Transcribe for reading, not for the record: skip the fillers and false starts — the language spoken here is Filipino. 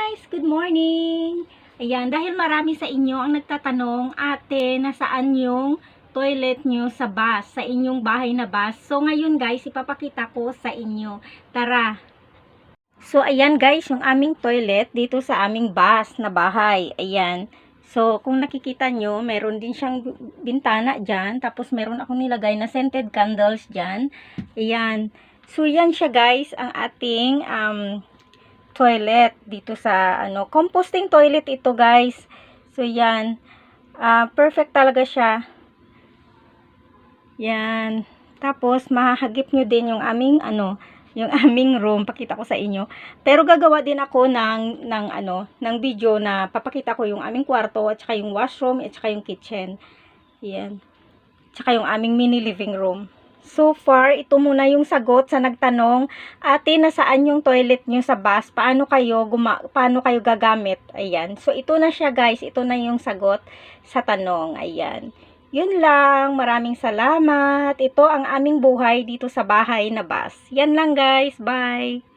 guys! Good morning! Ayan, dahil marami sa inyo ang nagtatanong, ate, nasaan yung toilet nyo sa bus, sa inyong bahay na bus. So, ngayon guys, ipapakita ko sa inyo. Tara! So, ayan guys, yung aming toilet dito sa aming bus na bahay. Ayan. So, kung nakikita nyo, meron din siyang bintana dyan. Tapos, meron akong nilagay na scented candles dyan. Ayan. So, yan siya guys, ang ating toilet dito sa composting toilet ito guys. So yan, perfect talaga siya. Yan. Tapos mahahagip nyo din yung aming yung aming room, pakita ko sa inyo. Pero gagawa din ako ng video na papakita ko yung aming kwarto at saka yung washroom at saka yung kitchen. Yan. Tsaka yung aming mini living room. So far, ito muna yung sagot sa nagtanong, ate, nasaan yung toilet nyo sa bus? Paano kayo gagamit? Ayan. So, ito na siya guys. Ito na yung sagot sa tanong. Ayan. Yun lang. Maraming salamat. Ito ang aming buhay dito sa bahay na bus. Yan lang guys. Bye!